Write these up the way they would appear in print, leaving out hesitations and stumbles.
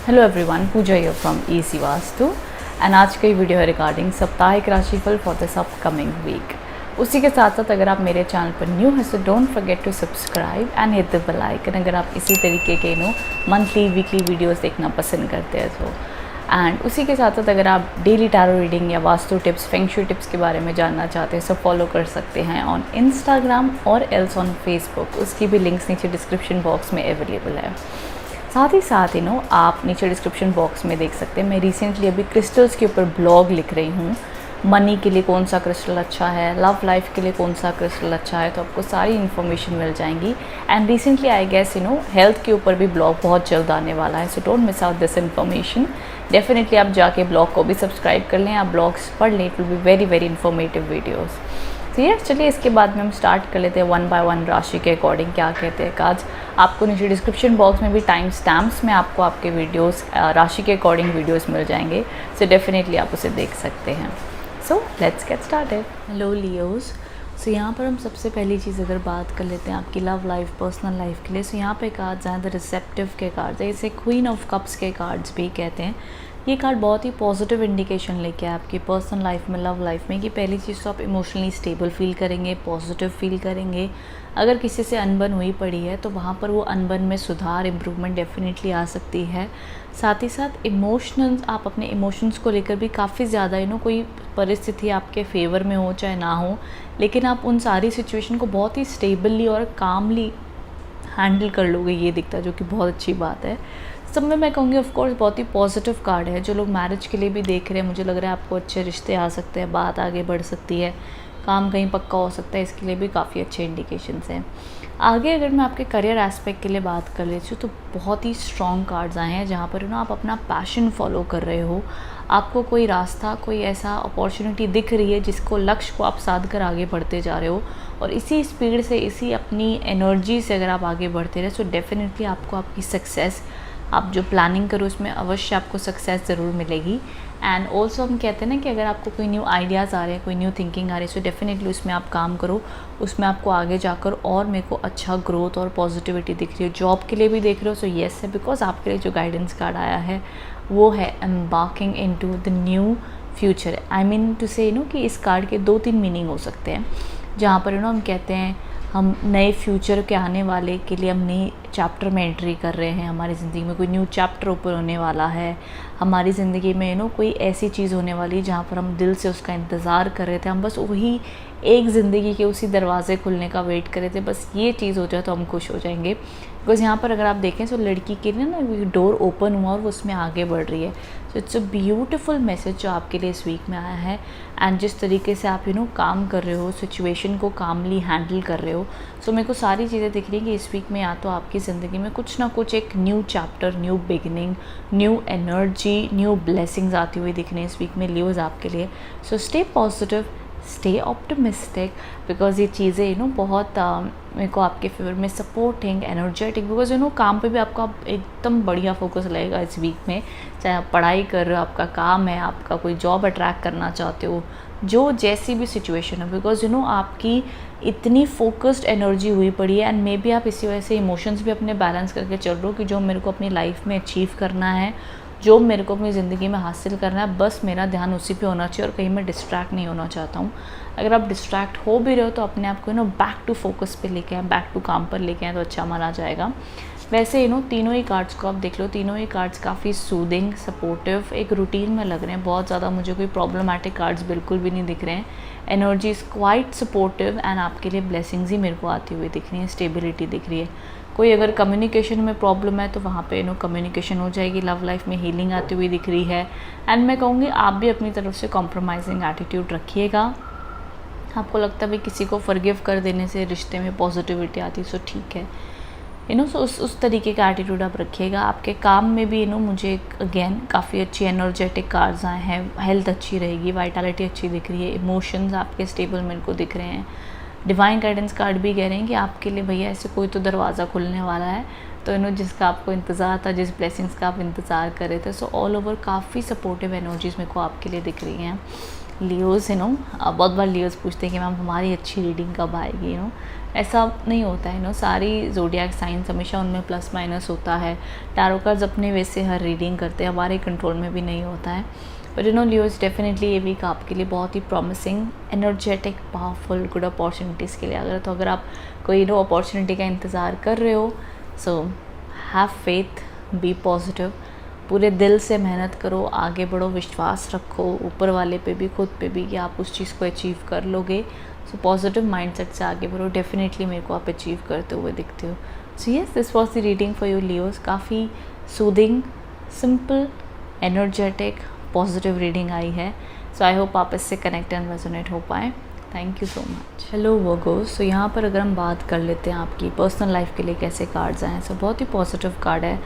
Hello everyone, Puja here from easy Vastu and आज का ये वीडियो है रिगार्डिंग साप्ताहिक राशिफल फॉर दिस अपकमिंग वीक। उसी के साथ साथ अगर आप मेरे चैनल पर न्यू हैं तो don't forget to subscribe and hit the bell icon अगर आप इसी तरीके के मंथली वीकली वीडियोस देखना पसंद करते हैं तो। एंड उसी के साथ साथ अगर आप डेली टैरो रीडिंग या vastu tips feng shui tips के बारे में जानना चाहते हैं तो फॉलो कर सकते हैं ऑन इंस्टाग्राम और एल्स ऑन फेसबुक। उसकी भी लिंक्स नीचे डिस्क्रिप्शन बॉक्स में अवेलेबल है। साथ ही साथ आप नीचे डिस्क्रिप्शन बॉक्स में देख सकते हैं मैं रिसेंटली अभी क्रिस्टल्स के ऊपर ब्लॉग लिख रही हूँ। मनी के लिए कौन सा क्रिस्टल अच्छा है, लव लाइफ के लिए कौन सा क्रिस्टल अच्छा है, तो आपको सारी इन्फॉर्मेशन मिल जाएंगी। And recently I guess health के ऊपर भी ब्लॉग बहुत जल्द आने वाला है, so don't miss out this information. Definitely आप जाके ब्लॉग को भी सब्सक्राइब कर लें, आप ब्लॉग्स पढ़ लें, it will be very very informative videos. तो ये चलिए इसके बाद में हम स्टार्ट कर लेते हैं वन बाय वन राशि के अकॉर्डिंग क्या कहते हैं आज। आपको नीचे डिस्क्रिप्शन बॉक्स में भी टाइम स्टैम्प्स में आपको आपके वीडियोस राशि के अकॉर्डिंग वीडियोस मिल जाएंगे, सो डेफिनेटली आप उसे देख सकते हैं। So let's get started. Hello Leos, so यहाँ पर हम सबसे पहली चीज़ अगर बात कर लेते हैं आपकी लव लाइफ पर्सनल लाइफ के लिए, सो यहाँ पे कार्ड्स ज़्यादा रिसेप्टिव के कार्ड्स है, इसे क्वीन ऑफ कप्स के कार्ड्स भी कहते हैं। ये कार्ड बहुत ही पॉजिटिव इंडिकेशन लेके है आपकी पर्सनल लाइफ में, लव लाइफ में, कि पहली चीज़ तो आप इमोशनली स्टेबल फील करेंगे, पॉजिटिव फील करेंगे। अगर किसी से अनबन हुई पड़ी है तो वहाँ पर वो अनबन में सुधार इम्प्रूवमेंट डेफिनेटली आ सकती है। साथ ही साथ इमोशनल्स, आप अपने इमोशंस को लेकर भी काफ़ी ज़्यादा कोई परिस्थिति आपके फेवर में हो चाहे ना हो, लेकिन आप उन सारी सिचुएशन को बहुत ही स्टेबली और कामली हैंडल कर लोगे, ये दिखता है, जो कि बहुत अच्छी बात है। सब में मैं कहूँगी ऑफ कोर्स बहुत ही पॉजिटिव कार्ड है। जो लोग मैरिज के लिए भी देख रहे हैं, मुझे लग रहा है आपको अच्छे रिश्ते आ सकते हैं, बात आगे बढ़ सकती है, काम कहीं पक्का हो सकता है, इसके लिए भी काफ़ी अच्छे इंडिकेशंस हैं। आगे अगर मैं आपके करियर एस्पेक्ट के लिए बात कर लेती हूँ तो बहुत ही स्ट्रॉन्ग कार्ड्स आए हैं जहाँ पर आप अपना पैशन फॉलो कर रहे हो, आपको कोई रास्ता, कोई ऐसा अपॉर्चुनिटी दिख रही है जिसको लक्ष्य को आप साध कर आगे बढ़ते जा रहे हो, और इसी स्पीड से, इसी अपनी एनर्जी से अगर आप आगे बढ़ते रहे तो डेफिनेटली आपको आपकी सक्सेस, आप जो प्लानिंग करो उसमें अवश्य आपको सक्सेस ज़रूर मिलेगी। एंड ऑल्सो हम कहते हैं ना कि अगर आपको कोई न्यू आइडियाज़ आ रहे हैं, कोई न्यू थिंकिंग आ रही है, सो डेफिनेटली उसमें आप काम करो, उसमें आपको आगे जाकर और मेरे को अच्छा ग्रोथ और पॉजिटिविटी दिख रही है। जॉब के लिए भी देख रहे हो सो येस है, बिकॉज आपके लिए जो गाइडेंस कार्ड आया है वो है embarking into the new future. I mean to say कि इस कार्ड के 2-3 मीनिंग हो सकते हैं, जहाँ पर हम कहते हैं हम नए फ्यूचर के आने वाले के लिए हम नई चैप्टर में एंट्री कर रहे हैं, हमारी ज़िंदगी में कोई न्यू चैप्टर ओपन होने वाला है, हमारी ज़िंदगी में कोई ऐसी चीज़ होने वाली है जहाँ पर हम दिल से उसका इंतज़ार कर रहे थे, हम बस वही एक ज़िंदगी के उसी दरवाज़े खुलने का वेट कर रहे थे, बस ये चीज़ हो जाए तो हम खुश हो जाएंगे। बिकॉज़ यहाँ पर अगर आप देखें तो लड़की के लिए ना डोर ओपन हुआ और वो उसमें आगे बढ़ रही है। So it's a beautiful message जो आपके लिए इस वीक में आया है। एंड जिस तरीके से आप काम कर रहे हो, सिचुएशन को कामली हैंडल कर रहे हो, सो मेरे को सारी चीज़ें दिख रही हैं कि इस वीक में या तो आपकी ज़िंदगी में कुछ ना कुछ एक new chapter, new beginning, new energy, new blessings आती हुई दिख रही हैं इस वीक में लियोज आपके लिए। So stay positive, stay optimistic, because ये चीज़ें बहुत मेरे को आपके फेवर में सपोर्टिंग, एनर्जेटिक, बिकॉज काम पे भी आपका एकदम बढ़िया फोकस लगेगा इस वीक में। चाहे आप पढ़ाई कर रहे हो, आपका काम है, आपका कोई जॉब अट्रैक्ट करना चाहते हो, जो जैसी भी सिचुएशन है, बिकॉज आपकी इतनी फोकस्ड एनर्जी हुई पड़ी है। एंड मे बी आप इसी वजह से इमोशंस भी अपने बैलेंस करके चल रहे हो कि जो मेरे को अपनी लाइफ में अचीव करना है, जो मेरे को अपनी ज़िंदगी में हासिल करना है, बस मेरा ध्यान उसी पे होना चाहिए और कहीं मैं डिस्ट्रैक्ट नहीं होना चाहता हूँ। अगर आप डिस्ट्रैक्ट हो भी रहे हो तो अपने आप को बैक टू फोकस पे लेके आए, बैक टू काम पर लेके आए तो अच्छा माना जाएगा। वैसे तीनों ही कार्ड्स को आप देख लो, तीनों ही कार्ड्स काफ़ी सूदिंग, सपोर्टिव, एक रूटीन में लग रहे हैं। बहुत ज़्यादा मुझे कोई प्रॉब्लमेटिक कार्ड्स बिल्कुल भी नहीं दिख रहे हैं। Energy is quite supportive and आपके लिए ब्लेसिंग्स ही मेरे को आती हुई दिख रही है, स्टेबिलिटी दिख रही है। कोई अगर कम्युनिकेशन में प्रॉब्लम है तो वहाँ पे कम्युनिकेशन हो जाएगी, लव लाइफ में हीलिंग आती हुई दिख रही है। एंड मैं कहूँगी आप भी अपनी तरफ से कॉम्प्रोमाइजिंग एटीट्यूड रखिएगा। आपको लगता है भाई किसी को फॉरगिव कर देने से रिश्ते में पॉजिटिविटी आती है, सो ठीक है, सो उस तरीके का एटीट्यूड आप रखिएगा। आपके काम में भी मुझे अगेन काफ़ी अच्छी एनर्जेटिक कार्ड्स आए हैं, हेल्थ अच्छी रहेगी, वाइटलिटी अच्छी दिख रही है, इमोशंस आपके स्टेबल मेरे को दिख रहे हैं। डिवाइन गाइडेंस कार्ड भी कह रहे हैं कि आपके लिए भैया ऐसे कोई तो दरवाज़ा खुलने वाला है, तो जिसका आपको इंतज़ार था, जिस ब्लेसिंग्स का आप इंतज़ार कर रहे थे, सो ऑल ओवर काफ़ी सपोर्टिव एनर्जीज़ मेरे को आपके लिए दिख रही हैं। लियोज़ बहुत बार लियोज़ पूछते हैं कि मैम हमारी अच्छी रीडिंग कब आएगी। ऐसा नहीं होता है। सारी ज़ोडिएक साइंस हमेशा उनमें प्लस माइनस होता है। टैरो कार्ड्स अपने वे से हर रीडिंग करते हैं, हमारे कंट्रोल में भी नहीं होता है। बट लियोज़ डेफिनेटली ये वीक आपके लिए बहुत ही promising, energetic, powerful, good opportunities के लिए अगर आप कोई अपॉर्चुनिटी का इंतज़ार कर रहे हो, so have faith, be positive, पूरे दिल से मेहनत करो, आगे बढ़ो, विश्वास रखो ऊपर वाले पे भी, खुद पे भी, कि आप उस चीज़ को अचीव कर लोगे। सो पॉजिटिव माइंडसेट से आगे बढ़ो। डेफिनेटली मेरे को आप अचीव करते हुए दिखते हो। So yes, this was the reading for you Leos. काफ़ी soothing, simple, energetic, positive reading आई है। सो आई होप आप इससे कनेक्ट एंड रेजोनेट हो पाए। Thank you so much. Hello Virgos, so यहाँ पर अगर हम बात कर लेते हैं आपकी पर्सनल लाइफ के लिए कैसे कार्ड्स आए हैं। सो बहुत ही पॉजिटिव कार्ड है,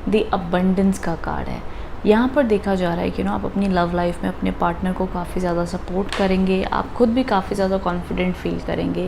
द अबंडेंस का कार्ड है। यहाँ पर देखा जा रहा है कि आप अपनी लव लाइफ में अपने पार्टनर को काफ़ी ज़्यादा सपोर्ट करेंगे, आप खुद भी काफ़ी ज़्यादा कॉन्फिडेंट फील करेंगे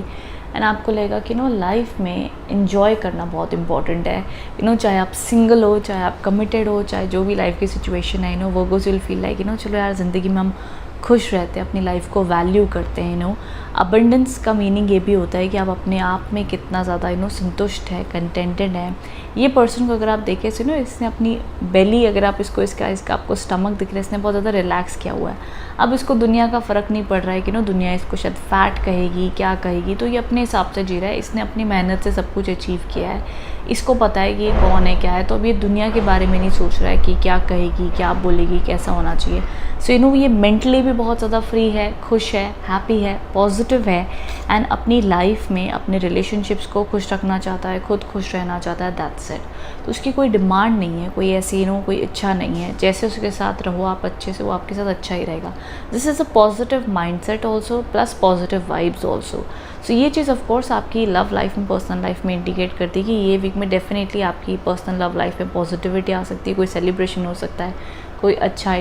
एंड आपको लगेगा कि लाइफ में इन्जॉय करना बहुत इंपॉर्टेंट है। चाहे आप सिंगल हो, चाहे आप कमिटेड हो, चाहे जो भी लाइफ की सिचुएशन है, वर्गोस विल फील लाइक चलो यार ज़िंदगी में हम खुश रहते हैं, अपनी लाइफ को वैल्यू करते हैं। अबंडेंस का मीनिंग ये भी होता है कि आप अपने आप में कितना ज़्यादा संतुष्ट है, कंटेंटेड है। ये पर्सन को अगर आप देखें इसने अपनी बेली, अगर आप इसका आपको स्टमक दिख रहा है, इसने बहुत ज़्यादा रिलैक्स किया हुआ है। अब इसको दुनिया का फ़र्क नहीं पड़ रहा है कि दुनिया इसको शायद फैट कहेगी, क्या कहेगी, तो ये अपने हिसाब से जी रहा है। इसने अपनी मेहनत से सब कुछ अचीव किया है, इसको पता है कि ये कौन है, क्या है। तो अब ये दुनिया के बारे में नहीं सोच रहा है कि क्या कहेगी, क्या बोलेगी, कैसा होना चाहिए। सो ये मेंटली भी बहुत ज़्यादा फ्री है, खुश है, हैप्पी है, पॉजिटिव है एंड अपनी लाइफ में अपने रिलेशनशिप्स को खुश रखना चाहता है, खुद खुश रहना चाहता है, दैट्स इट। तो उसकी कोई डिमांड नहीं है, कोई ऐसी कोई इच्छा नहीं है। जैसे उसके साथ रहो आप अच्छे से, वो आपके साथ अच्छा ही रहेगा। This is a positive mindset also plus positive vibes also. So ये चीज़ ऑफ कोर्स आपकी लव लाइफ में, पर्सनल लाइफ में इंडिकेट करती है कि ये वीक में डेफिनेटली आपकी पर्सनल लव लाइफ में पॉजिटिविटी आ सकती है। कोई सेलिब्रेशन हो सकता है, कोई अच्छा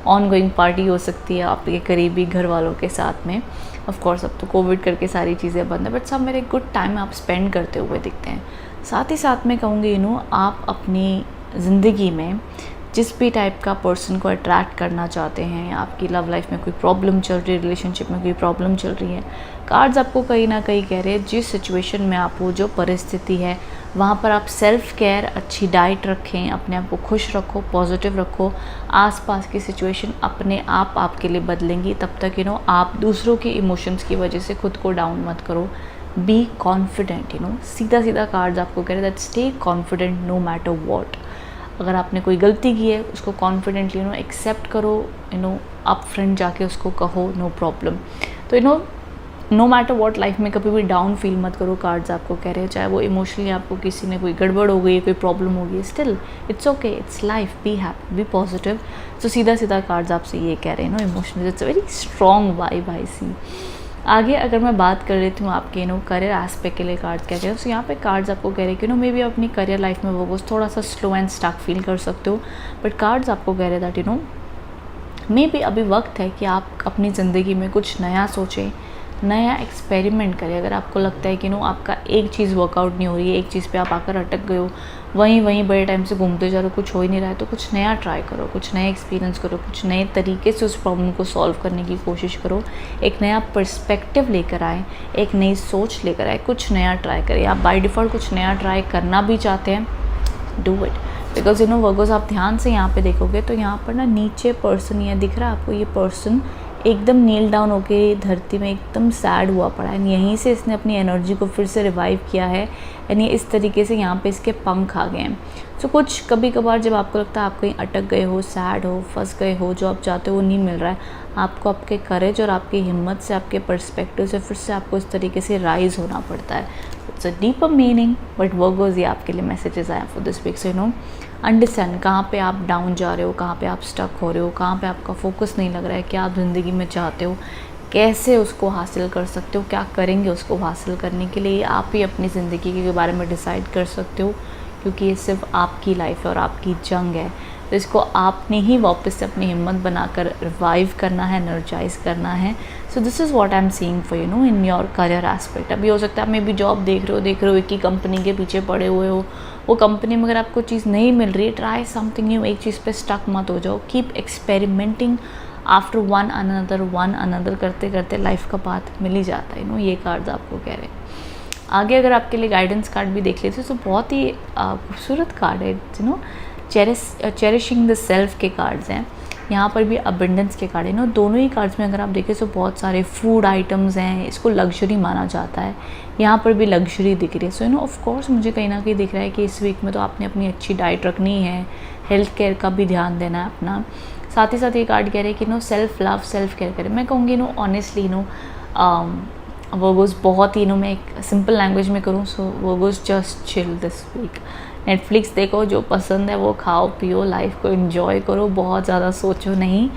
ऑन गोइंग पार्टी हो सकती है आपके करीबी घर वालों के साथ में। ऑफ कोर्स अब तो कोविड करके सारी चीज़ें बंद है, बट सब मेरे गुड टाइम आप स्पेंड करते हुए दिखते हैं। साथ ही साथ में कहूँगी आप अपनी ज़िंदगी में जिस भी टाइप का पर्सन को अट्रैक्ट करना चाहते हैं, आपकी लव लाइफ में कोई प्रॉब्लम चल रही है, रिलेशनशिप में कोई प्रॉब्लम चल रही है, कार्ड्स आपको कहीं ना कहीं कह रहे हैं जिस सिचुएशन में आप हो, जो परिस्थिति है, वहाँ पर आप सेल्फ केयर, अच्छी डाइट रखें, अपने आप को खुश रखो, पॉजिटिव रखो। आसपास की सिचुएशन अपने आप आपके लिए बदलेंगी। तब तक आप दूसरों के इमोशंस की वजह से खुद को डाउन मत करो। Be confident. सीधा सीधा कार्ड्स आपको कह रहे हैं that stay confident no matter what. अगर आपने कोई गलती की है उसको कॉन्फिडेंटली एक्सेप्ट करो, अप फ्रंट जाके उसको कहो, नो प्रॉब्लम। तो नो मैटर वॉट लाइफ में कभी भी डाउन फील मत करो। कार्ड्स आपको कह रहे हैं चाहे वो इमोशनली आपको किसी ने कोई गड़बड़ हो गई, कोई प्रॉब्लम हो गई, still it's okay, it's life, be happy, be positive. तो सीधा सीधा कार्ड्स आपसे ये कह रहे हैं emotionally it's a very strong vibe I see. आगे अगर मैं बात कर लेती हूँ आपके करियर एस्पेक्ट के लिए कार्ड्स क्या कह रहे हैं, तो यहाँ पे कार्ड्स आपको कह रहे हैं कि मे बी अपनी करियर लाइफ में वो थोड़ा सा स्लो एंड स्टक फील कर सकते हो। बट कार्ड्स आपको कह रहे हैं दैट मे बी अभी वक्त है कि आप अपनी ज़िंदगी में कुछ नया सोचें, नया एक्सपेरिमेंट करें। अगर आपको लगता है कि आपका एक चीज़ वर्कआउट नहीं हो रही है, एक चीज़ पे आप आकर अटक गए हो, वहीं बड़े टाइम से घूमते जा रहे हो, कुछ हो ही नहीं रहा है, तो कुछ नया ट्राई करो, कुछ नया एक्सपीरियंस करो, कुछ नए तरीके से उस प्रॉब्लम को सॉल्व करने की कोशिश करो। एक नया पर्सपेक्टिव लेकर आए, एक नई सोच लेकर आए, कुछ नया ट्राई करें। आप बाय डिफ़ॉल्ट कुछ नया ट्राई करना भी चाहते हैं, डू इट। बिकॉज वर्गोस आप ध्यान से यहाँ पे देखोगे तो यहाँ पर नीचे पर्सन ये दिख रहा है आपको, ये पर्सन एकदम नील डाउन होके धरती में एकदम सैड हुआ पड़ा है। यहीं से इसने अपनी एनर्जी को फिर से रिवाइव किया है यानी इस तरीके से यहाँ पे इसके पंख आ गए हैं। सो कुछ कभी कभार जब आपको लगता है आप कहीं अटक गए हो, सैड हो, फंस गए हो, जो आप चाहते हो वो नहीं मिल रहा है, आपको आपके करेज और आपकी हिम्मत से, आपके पर्सपेक्टिव से फिर से आपको इस तरीके से राइज होना पड़ता है। It's a deeper meaning, but Virgos ये आपके लिए मैसेजेस आए for this week. So understand कहाँ पे आप डाउन जा रहे हो, कहाँ पे आप स्टक हो रहे हो, कहाँ पे आपका फोकस नहीं लग रहा है, क्या आप ज़िंदगी में चाहते हो, कैसे उसको हासिल कर सकते हो, क्या करेंगे उसको हासिल करने के लिए, आप ही अपनी ज़िंदगी के बारे में डिसाइड कर सकते हो, क्योंकि ये सिर्फ आपकी लाइफ है और आपकी जंग है। तो इसको आपने ही वापस से अपनी हिम्मत बनाकर रिवाइव करना है, एनर्जाइज करना है। So this is what I am seeing for in your career aspect. अभी हो सकता है आप मे बी जॉब देख रहे हो, एक ही कंपनी के पीछे पड़े हुए हो, वो कंपनी में अगर आपको चीज़ नहीं मिल रही है, ट्राई समथिंग न्यू, एक चीज़ पे स्टक मत हो जाओ, keep experimenting, after one another करते करते लाइफ का पाथ मिल ही जाता है। ये कार्ड्स आपको कह रहे हैं। आगे अगर आपके लिए गाइडेंस कार्ड भी देख लेते तो बहुत ही खूबसूरत कार्ड है। चेरिशिंग द सेल्फ के कार्ड्स हैं। यहाँ पर भी अबंडेंस के कार्ड है। दोनों ही कार्ड्स में अगर आप देखें तो बहुत सारे फूड आइटम्स हैं, इसको लग्जरी माना जाता है। यहाँ पर भी लग्जरी दिख रही है। सो ऑफ कोर्स मुझे कहीं ना कहीं दिख रहा है कि इस वीक में तो आपने अपनी अच्छी डाइट रखनी है, हेल्थ केयर का भी ध्यान देना है अपना। साथ ही साथ ये कार्ड कह रहे हैं कि सेल्फ लव सेल्फ केयर करें। मैं कहूँगी ऑनेस्टली वर्गोस बहुत ही मैं एक सिंपल लैंग्वेज में करूँ, so Virgos just chill this week. Netflix देखो, जो पसंद है वो खाओ पियो, लाइफ को एंजॉय करो, बहुत ज़्यादा सोचो नहीं,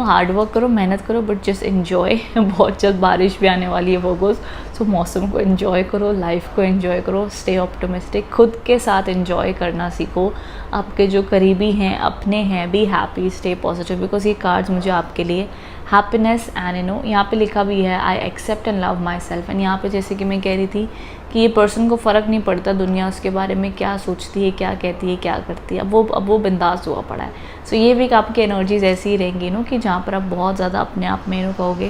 हार्ड वर्क करो, मेहनत करो, बट जस्ट एंजॉय। बहुत जल्द बारिश भी आने वाली है वर्गोस, सो मौसम को एंजॉय करो, लाइफ को एंजॉय करो, स्टे ऑप्टिमिस्टिक, खुद के साथ एंजॉय करना सीखो। आपके जो करीबी हैं, अपने हैं, be happy, stay positive, because ये कार्ड्स मुझे आपके लिए हैप्पीनेस एंड यहाँ पे लिखा भी है I accept and love myself. And यहाँ पे जैसे कि मैं कह रही थी कि ये पर्सन को फ़र्क नहीं पड़ता दुनिया उसके बारे में क्या सोचती है, क्या कहती है, क्या करती है, अब वो बिंदास हुआ पड़ा है। सो ये वीक आपकी एनर्जीज ऐसी ही रहेंगी कि जहाँ पर आप बहुत ज़्यादा अपने आप में कहोगे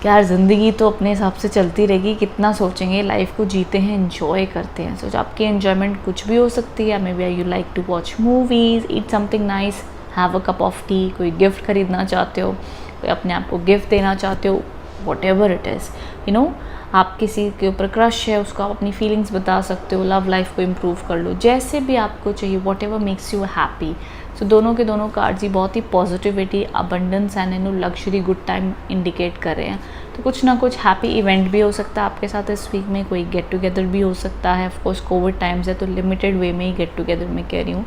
कि यार ज़िंदगी तो अपने हिसाब से चलती रहेगी, कितना सोचेंगे, लाइफ को जीते हैं, एंजॉय करते हैं। सो आपकी एन्जॉयमेंट कुछ भी हो सकती है। Maybe you like to watch movies, eat something nice, have a cup of tea, कोई गिफ्ट खरीदना चाहते हो, कोई अपने आप को गिफ्ट देना चाहते हो, वॉट एवर इट इज़, आप किसी के ऊपर क्रश है उसको आप अपनी फीलिंग्स बता सकते हो, लव लाइफ को इम्प्रूव कर लो, जैसे भी आपको चाहिए, whatever makes you happy. So दोनों के दोनों कार्ड्स ही बहुत ही positivity, abundance and luxury, good time indicate कर रहे हैं। तो कुछ ना कुछ हैप्पी इवेंट भी हो सकता है आपके साथ इस वीक में, कोई गेट टुगेदर भी हो सकता है। ऑफकोर्स कोविड टाइम्स है तो लिमिटेड वे में ही गेट टुगेदर में कह रही हूँ,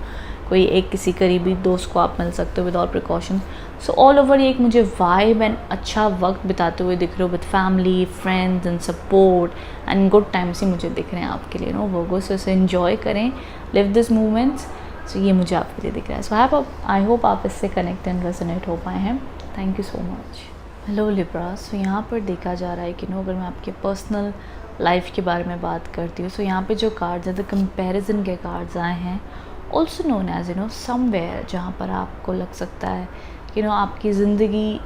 कोई एक किसी करीबी दोस्त को आप मिल सकते हो without precaution. So all over ये एक मुझे वाइब एंड अच्छा वक्त बिताते हुए दिख रहे हो with family, friends and support and good times ही मुझे दिख रहे हैं आपके लिए वर्गो। सो इसे एन्जॉय करें, लिव दिस मोमेंट्स। सो ये मुझे आपके लिए दिख रहा है। सो आई होप आप इससे कनेक्ट एंड रेजोनेट हो पाए हैं। Thank you so much. Hello Libra. So यहाँ पर देखा जा रहा है कि अगर मैं आपके पर्सनल लाइफ के बारे में बात करती हूँ, सो यहाँ पे जो कार्ड्स हैं द कंपैरिजन के कार्ड्स आए हैं, ऑल्सो नोन एज समवेयर, जहाँ पर आपको लग सकता है कि आपकी ज़िंदगी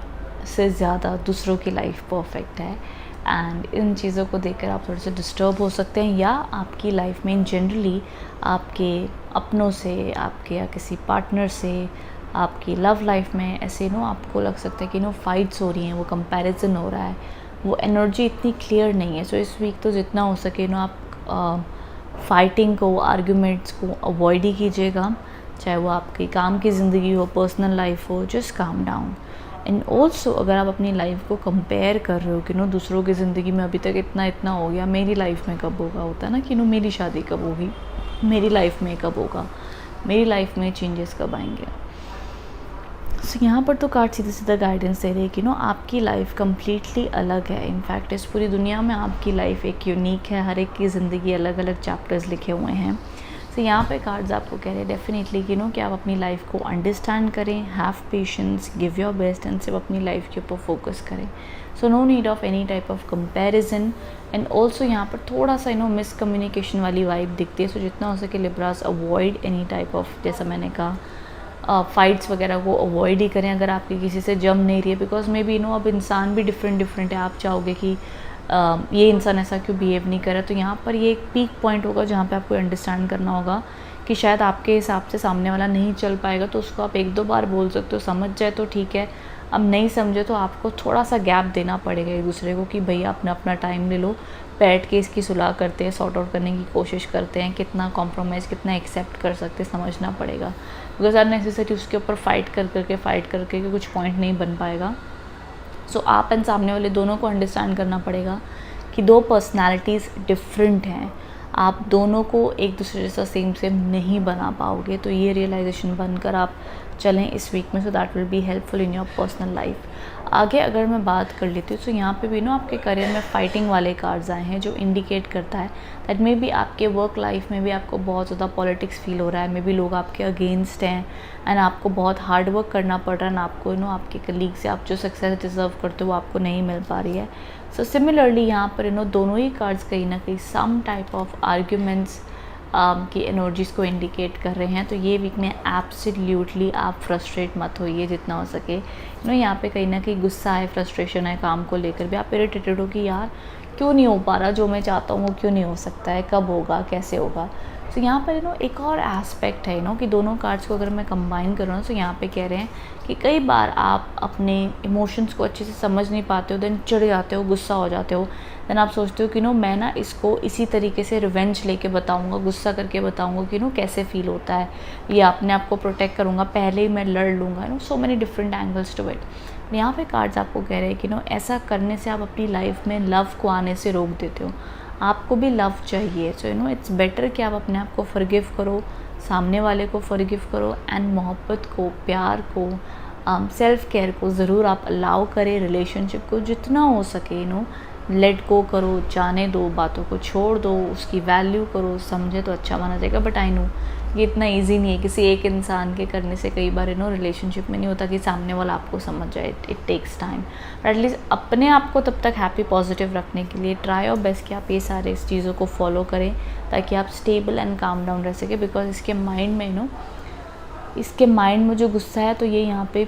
से ज़्यादा दूसरों की लाइफ परफेक्ट है। एंड इन चीज़ों को देखकर आप थोड़े से डिस्टर्ब हो सकते हैं, या आपकी लाइफ में इन जनरली आपके अपनों से, आपके या किसी पार्टनर से, आपकी लव लाइफ में ऐसे आपको लग सकता है कि फाइट्स हो रही हैं, वो कंपैरिजन हो रहा है, वो एनर्जी इतनी क्लियर नहीं है। सो इस वीक तो जितना हो सके आप फाइटिंग को, आर्ग्यूमेंट्स को अवॉइड ही कीजिएगा, चाहे वो आपकी काम की ज़िंदगी हो, पर्सनल लाइफ हो, just calm down. And also अगर आप अपनी लाइफ को कंपेयर कर रहे हो कि दूसरों की ज़िंदगी में अभी तक इतना हो गया, मेरी लाइफ में कब होगा, होता है ना कि मेरी शादी कब होगी, मेरी लाइफ में कब होगा, मेरी लाइफ में चेंजेस कब आएंगे। सो यहाँ पर तो कार्ड सीधे सीधा गाइडेंस दे रहे हैं कि आपकी लाइफ कम्प्लीटली अलग है। इनफैक्ट इस पूरी दुनिया में आपकी लाइफ एक यूनिक है, हर एक की ज़िंदगी अलग अलग चैप्टर्स लिखे हुए हैं। सो यहाँ पे कार्ड्स आपको कह रहे हैं डेफिनेटली कि आप अपनी लाइफ को अंडरस्टैंड करें, have patience, give your best and सिर्फ अपनी लाइफ के ऊपर फोकस करें। So no need of any type of comparison. And also यहाँ पर थोड़ा सा मिसकम्युनिकेशन वाली वाइब दिखती है। सो जितना हो सके Libras avoid any type of, जैसा मैंने कहा, फाइट्स वगैरह को अवॉइड ही करें अगर आपकी किसी से जम नहीं रही है, बिकॉज मे बी अब इंसान भी डिफरेंट है। आप चाहोगे कि ये इंसान ऐसा क्यों बिहेव नहीं कर रहा, तो यहाँ पर ये एक पीक पॉइंट होगा जहाँ पे आपको अंडरस्टैंड करना होगा कि शायद आपके हिसाब से सामने वाला नहीं चल पाएगा, तो उसको आप एक दो बार बोल सकते हो, समझ जाए तो ठीक है, अब नहीं समझे तो आपको थोड़ा सा गैप देना पड़ेगा एक दूसरे को कि भैया अपना टाइम ले लो, बैठ के इसकी सुलह करते हैं, सॉर्ट आउट करने की कोशिश करते हैं, कितना कॉम्प्रोमाइज़, कितना एक्सेप्ट कर सकते समझना पड़ेगा, बिकॉज अननेसेसरी उसके ऊपर फाइट करके कुछ पॉइंट नहीं बन पाएगा। सो आप एंड सामने वाले दोनों को अंडरस्टैंड करना पड़ेगा कि दो पर्सनालिटीज़ डिफरेंट हैं, आप दोनों को एक दूसरे जैसा सेम नहीं बना पाओगे। तो ये रियलाइजेशन बनकर आप चलें इस वीक में, so that will be helpful in your personal life. आगे अगर मैं बात कर लेती हूँ तो यहाँ पे भी आपके करियर में फाइटिंग वाले कार्ड्स आए हैं, जो इंडिकेट करता है दैट मे बी आपके वर्क लाइफ में भी आपको बहुत ज़्यादा पॉलिटिक्स फील हो रहा है, मे बी लोग आपके अगेंस्ट हैं एंड आपको बहुत हार्ड वर्क करना पड़ रहा है, ना आपको आपके कलीग से आप जो सक्सेस डिजर्व करते हो वो आपको नहीं मिल पा रही है। सो सिमिलरली यहाँ पर दोनों ही कार्ड्स कहीं ना कहीं सम टाइप ऑफ आर्ग्यूमेंट्स की एनर्जीज़ को इंडिकेट कर रहे हैं। तो ये वीक में एब्सोल्युटली आप फ्रस्ट्रेट मत होइए जितना हो सके। यहाँ पे कहीं ना कहीं गुस्सा है, फ्रस्ट्रेशन है, काम को लेकर भी आप इरिटेटेड हो कि यार क्यों नहीं हो पा रहा, जो मैं चाहता हूँ वो क्यों नहीं हो सकता है, कब होगा, कैसे होगा। तो यहाँ पर एक और एस्पेक्ट है कि दोनों कार्ड्स को अगर मैं कंबाइन करूँ तो यहाँ पे कह रहे हैं कि कई बार आप अपने इमोशंस को अच्छे से समझ नहीं पाते हो, देन चिढ़ जाते हो, गुस्सा हो जाते हो, देन आप सोचते हो कि मैं ना इसको इसी तरीके से रिवेंज लेके बताऊँगा, गुस्सा करके बताऊँगा कि कैसे फील होता है, या अपने आप को प्रोटेक्ट करूँगा, पहले ही मैं लड़ लूँगा। So many different angles to it. यहाँ पे कार्ड्स आपको कह रहे हैं कि ऐसा करने से आप अपनी लाइफ में लव को आने से रोक देते हो। आपको भी लव चाहिए, सो इट्स बेटर कि आप अपने आप को फॉरगिव करो, सामने वाले को फॉरगिव करो, एंड मोहब्बत को, प्यार को, सेल्फ केयर को ज़रूर आप अलाउ करें। रिलेशनशिप को जितना हो सके लेट गो करो, जाने दो, बातों को छोड़ दो, उसकी वैल्यू करो, समझे तो अच्छा माना जाएगा। बट आई नो ये इतना इजी नहीं है, किसी एक इंसान के करने से कई बार रिलेशनशिप में नहीं होता कि सामने वाला आपको समझ जाए। It takes time, but at least अपने आप को तब तक हैप्पी पॉजिटिव रखने के लिए ट्राई और बेस्ट कि आप ये सारे इस चीज़ों को फॉलो करें ताकि आप स्टेबल एंड काम डाउन रह सके। बिकॉज इसके माइंड में जो गुस्सा है तो ये यहाँ पे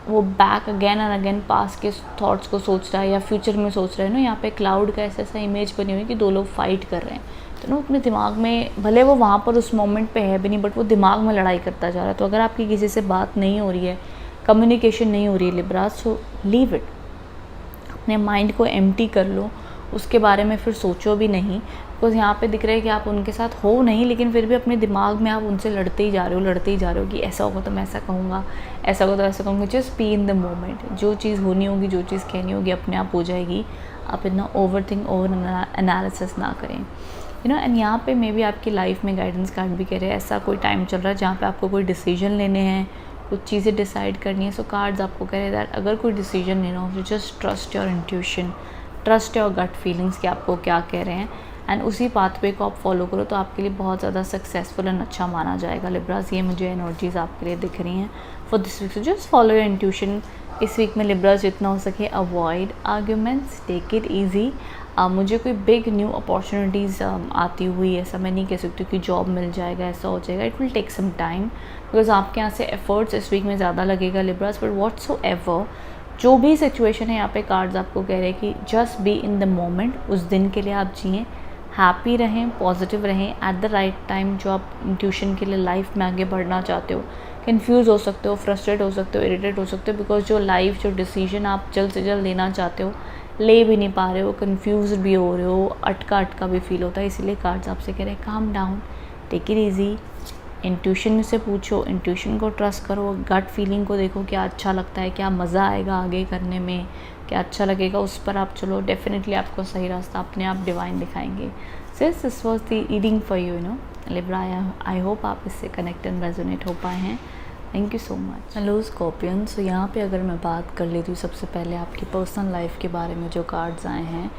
वो बैक अगेन एंड अगेन पास के थॉट्स को सोच रहा है या फ्यूचर में सोच रहा है। यहाँ पे क्लाउड का ऐसा इमेज बनी हुई कि दो लोग फाइट कर रहे हैं, तो अपने दिमाग में, भले वो वहाँ पर उस मोमेंट पे है भी नहीं, बट वो दिमाग में लड़ाई करता जा रहा है। तो अगर आपकी किसी से बात नहीं हो रही है, कम्युनिकेशन नहीं हो रही है लिब्रा, सो लीव इट, अपने माइंड को एम्प्टी कर लो, उसके बारे में फिर सोचो भी नहीं। बिकॉज यहाँ पे दिख रहा है कि आप उनके साथ हो नहीं, लेकिन फिर भी अपने दिमाग में आप उनसे लड़ते ही जा रहे हो कि ऐसा होगा तो मैं ऐसा कहूँगा, ऐसा होगा तो ऐसा कहूँगा। Just be in the moment, जो चीज़ होनी होगी, जो चीज़ कहनी होगी अपने आप हो जाएगी। आप इतना ओवर एनालिसिस ना करें। एंड यहाँ पे मे बी आपकी लाइफ में गाइडेंस कार्ड भी कह रहे हैं ऐसा कोई टाइम चल रहा है जहाँ पे आपको कोई डिसीजन लेने हैं, कुछ चीज़ें डिसाइड करनी है। सो कार्ड्स आपको कह रहे हैं दैट अगर कोई डिसीजन लेना हो तो just trust your intuition, trust your gut feelings कि आपको क्या कह रहे हैं, एंड उसी पाथवे को आप फॉलो करो तो आपके लिए बहुत ज़्यादा सक्सेसफुल एंड अच्छा माना जाएगा लिब्रास। ये मुझे एनर्जीज आपके लिए दिख रही हैं for this week. So just follow your intuition. इस वीक में लिब्रास जितना हो सके avoid arguments, take it easy. मुझे कोई बिग न्यू अपॉर्चुनिटीज़ आती हुई ऐसा मैं नहीं कह सकती कि जॉब मिल जाएगा, ऐसा हो जाएगा। It will take some time because आपके यहाँ से एफर्ट्स इस वीक में ज़्यादा लगेगा लिब्रास। बट व्हाटसोएवर जो भी सिचुएशन है यहाँ पे कार्ड्स आपको कह रहे हैं कि just be in the moment, उस दिन के लिए आप जिएँ, हैप्पी रहें, पॉजिटिव रहें एट द राइट टाइम। जो आप इंट्यूशन के लिए लाइफ में आगे बढ़ना चाहते हो, कंफ्यूज हो सकते हो, फ्रस्ट्रेट हो सकते हो, इरिटेट हो सकते हो, बिकॉज जो डिसीजन आप जल्द से जल्द लेना चाहते हो ले भी नहीं पा रहे हो, कंफ्यूज भी हो रहे हो, अटका भी फील होता है। इसीलिए कार्ड्स आपसे कह रहे हैं calm down, take it easy, intuition से पूछो, इंट्यूशन को ट्रस्ट करो, गट फीलिंग को देखो क्या अच्छा लगता है, क्या मज़ा आएगा आगे करने में, क्या अच्छा लगेगा, उस पर आप चलो। डेफिनेटली आपको सही रास्ता अपने आप डिवाइन दिखाएंगे। Since this was the reading for you Libra, I hope आप इससे कनेक्ट एंड रेजोनेट हो पाए हैं। Thank you so much. Hello Scorpion. So यहाँ पे अगर मैं बात कर लेती हूँ सबसे पहले आपकी पर्सनल लाइफ के बारे में जो कार्ड्स आए हैं,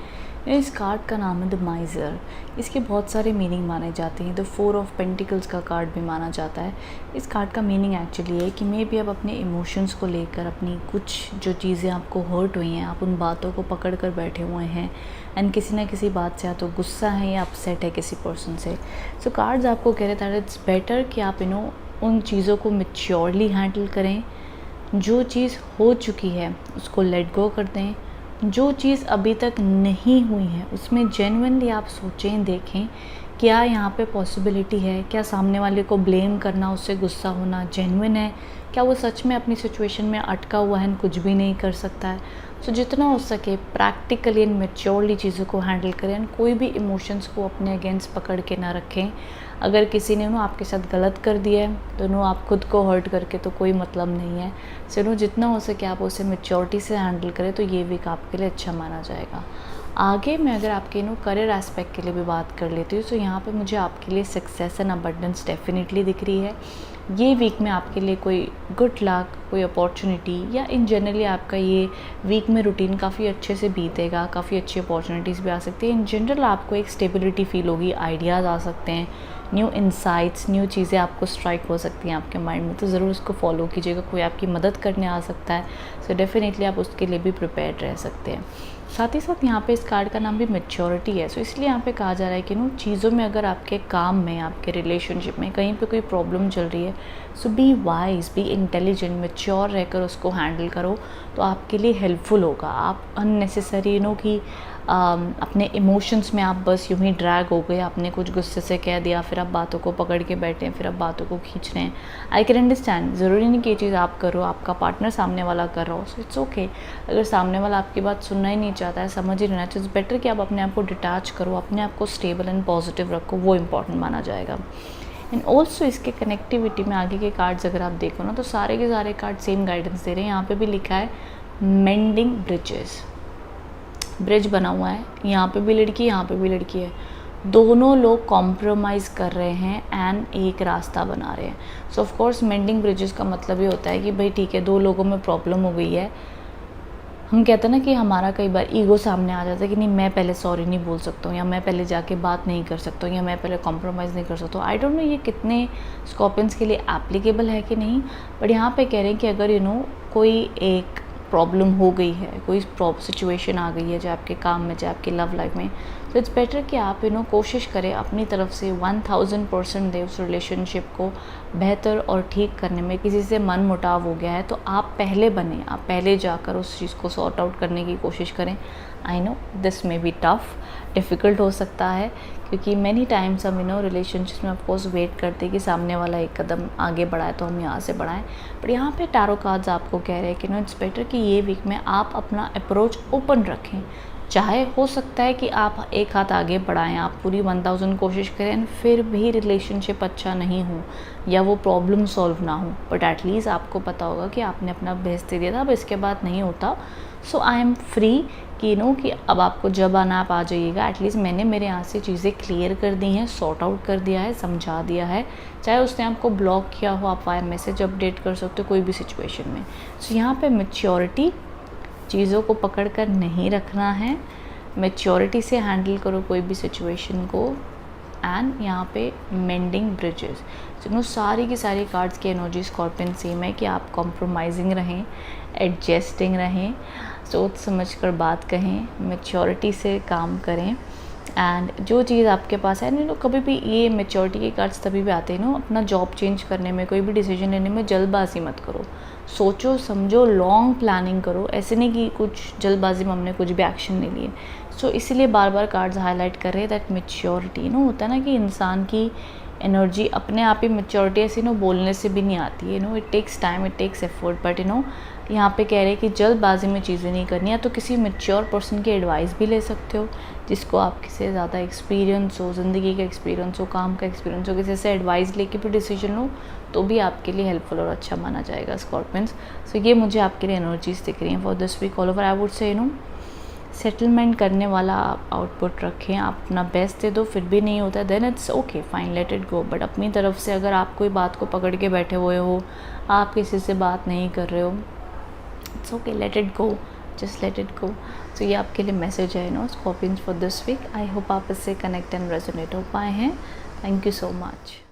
इस कार्ड का नाम है द माइजर। इसके बहुत सारे मीनिंग माने जाते हैं। द 4 ऑफ पेंटिकल्स का कार्ड भी माना जाता है। इस कार्ड का मीनिंग एक्चुअली है कि मे बी आप अपने इमोशंस को लेकर, अपनी कुछ जो चीज़ें आपको हर्ट हुई हैं, आप उन बातों को पकड़ कर बैठे हुए हैं एंड किसी ना किसी बात से या तो गुस्सा है या अपसेट है किसी पर्सन से। सो कार्ड्स आपको कह रहे थे इट्स बेटर कि आप उन चीज़ों को मैच्योरली हैंडल करें। जो चीज़ हो चुकी है उसको लेट गो कर दें। जो चीज़ अभी तक नहीं हुई है उसमें जेन्युइनली आप सोचें, देखें क्या यहाँ पे पॉसिबिलिटी है, क्या सामने वाले को ब्लेम करना, उससे गुस्सा होना जेन्युइन है, क्या वो सच में अपनी सिचुएशन में अटका हुआ है, कुछ भी नहीं कर सकता है। सो जितना हो सके प्रैक्टिकली एंड मैच्योरली चीज़ों को हैंडल करें एंड कोई भी इमोशंस को अपने अगेंस्ट पकड़ के ना रखें। अगर किसी ने आपके साथ गलत कर दिया है तो आप खुद को हर्ट करके तो कोई मतलब नहीं है। सो जितना हो सके आप उसे मैच्योरिटी से हैंडल करें तो ये वीक आपके लिए अच्छा माना जाएगा। आगे मैं अगर आपके करियर एस्पेक्ट के लिए भी बात कर लेती हूँ तो यहाँ पे मुझे आपके लिए सक्सेस एंड अबंडेंस डेफिनेटली दिख रही है। ये वीक में आपके लिए कोई गुड लक, कोई अपॉर्चुनिटी या इन जनरली आपका ये वीक में रूटीन काफ़ी अच्छे से बीतेगा, काफ़ी अच्छी अपॉर्चुनिटीज़ भी आ सकती है। इन जनरल आपको एक स्टेबिलिटी फील होगी, आइडियाज़ आ सकते हैं, न्यू इंसाइट्स, न्यू चीज़ें आपको स्ट्राइक हो सकती हैं आपके माइंड में, तो ज़रूर उसको फॉलो कीजिएगा। कोई आपकी मदद करने आ सकता है, सो डेफिनेटली आप उसके लिए भी प्रिपेयर्ड रह सकते हैं। साथ ही साथ यहाँ पे इस कार्ड का नाम भी मैच्योरिटी है। सो इसलिए यहाँ पे कहा जा रहा है कि चीज़ों में अगर आपके काम में, आपके रिलेशनशिप में कहीं पे कोई प्रॉब्लम चल रही है, so be wise, be intelligent, mature रहकर उसको हैंडल करो तो आपके लिए हेल्पफुल होगा। आप अननेसेसरी कि अपने इमोशंस में आप बस यूँ ही ड्रैग हो गए, आपने कुछ गुस्से से कह दिया, फिर आप बातों को पकड़ के बैठे हैं, फिर आप बातों को खींच रहे हैं। आई कैन अंडरस्टैंड, ज़रूरी नहीं कि ये चीज़ आप करो, आपका पार्टनर सामने वाला कर रहा हो, सो इट्स ओके। अगर सामने वाला आपकी बात सुनना ही नहीं चाहता है, समझ ही रहना, तो इट्स बेटर कि आप अपने आप को डिटैच करो, अपने आप को स्टेबल एंड पॉजिटिव रखो, वो इंपॉर्टेंट माना जाएगा। एंड ऑल्सो इसके कनेक्टिविटी में आगे के कार्ड्स अगर आप देखो तो सारे के सारे कार्ड सेम गाइडेंस दे रहे हैं। यहाँ पे भी लिखा है मेंडिंग ब्रिजेस, ब्रिज बना हुआ है, यहाँ पे भी लड़की, यहाँ पे भी लड़की है, दोनों लोग कॉम्प्रोमाइज़ कर रहे हैं एंड एक रास्ता बना रहे हैं। सो ऑफ कोर्स मेंडिंग ब्रिजेस का मतलब ये होता है कि भाई ठीक है, दो लोगों में प्रॉब्लम हो गई है, हम कहते हैं ना कि हमारा कई बार ईगो सामने आ जाता है कि नहीं मैं पहले सॉरी नहीं बोल सकता हूँ, या मैं पहले जाके बात नहीं कर सकता हूँ, या मैं पहले कॉम्प्रोमाइज़ नहीं कर सकता हूँ। आई डोंट नो ये कितने स्कॉर्पियंस के लिए एप्लीकेबल है कि नहीं, बट यहाँ पे कह रहे हैं कि अगर कोई एक प्रॉब्लम हो गई है, कोई सिचुएशन आ गई है, चाहे आपके काम में, चाहे आपकी लव लाइफ में, तो इट्स बेटर कि आप कोशिश करें अपनी तरफ से 1000% दें उस रिलेशनशिप को बेहतर और ठीक करने में। किसी से मन मुटाव हो गया है तो आप पहले बने, आप पहले जाकर उस चीज़ को सॉर्ट आउट करने की कोशिश करें। I know this may be tough, difficult हो सकता है, क्योंकि मैनी टाइम्स हम रिलेशनशिप में ऑफकोर्स वेट करते हैं कि सामने वाला एक कदम आगे बढ़ाए तो हम यहाँ से बढ़ाएं। बट यहाँ पे टैरो कार्ड्स आपको कह रहे हैं कि इट्स बेटर कि ये वीक में आप अपना अप्रोच ओपन रखें। चाहे हो सकता है कि आप एक हाथ आगे बढ़ाएं, आप पूरी 1000 कोशिश करें, फिर भी रिलेशनशिप अच्छा नहीं हो या वो प्रॉब्लम सॉल्व ना हो, बट एटलीस्ट आपको पता होगा कि आपने अपना बेस्ट दे दिया था, अब इसके बाद नहीं होता। सो आई एम फ्री कि कि अब आपको जब आना आप आ जाइएगा, एटलीस्ट मैंने मेरे यहाँ से चीज़ें क्लियर कर दी हैं, सॉर्ट आउट कर दिया है, समझा दिया है। चाहे उसने आपको ब्लॉक किया हो, आप वाया मैसेज अपडेट कर सकते हो कोई भी सिचुएशन में। सो यहाँ पे मैच्योरिटी, चीज़ों को पकड़ कर नहीं रखना है, मैच्योरिटी से हैंडल करो कोई भी सिचुएशन को। एंड यहाँ पे मेंडिंग ब्रिजेस, सारी की सारी कार्ड्स की एनर्जी स्कॉर्पियन सेम है कि आप कॉम्प्रोमाइजिंग रहें, एडजस्टिंग रहें, सोच समझ कर बात कहें, मैच्योरिटी से काम करें। एंड जो चीज़ आपके पास है कभी भी ये मैच्योरिटी के कार्ड्स तभी भी आते हैं अपना जॉब चेंज करने में, कोई भी डिसीजन लेने में जल्दबाजी मत करो, सोचो समझो, लॉन्ग प्लानिंग करो। ऐसे नहीं कि कुछ जल्दबाजी में हमने कुछ भी एक्शन नहीं लिए। सो इसीलिए बार बार कार्ड्स हाईलाइट कर रहे हैं दैट मैच्योरिटी होता है ना कि इंसान की एनर्जी अपने आप ही, मैच्योरिटी ऐसी बोलने से भी नहीं आती है, it takes time, it takes effort. But यहाँ पे कह रहे हैं कि जल्दबाजी में चीज़ें नहीं करनी है, तो किसी मैच्योर पर्सन की एडवाइस भी ले सकते हो, जिसको आपके से ज़्यादा एक्सपीरियंस हो, ज़िंदगी का एक्सपीरियंस हो, काम का एक्सपीरियंस हो, किसी से एडवाइस लेके भी डिसीजन लो तो भी आपके लिए हेल्पफुल और अच्छा माना जाएगा स्कॉर्पियंस। सो ये मुझे आपके लिए एनर्जीज दिख रही हैं for this week all over. I would say settlement करने वाला आप आउटपुट रखें, आप अपना बेस्ट दे दो, फिर भी नहीं होता then it's okay, fine, let it go. But अपनी तरफ से अगर आप कोई बात को पकड़ के बैठे हुए हो, आप किसी से बात नहीं कर रहे हो, it's okay, let it go, just let it go. तो ये आपके लिए मैसेज है Scorpions for this week. I hope आप इससे कनेक्ट एंड रेजोनेट हो पाए हैं। Thank you so much.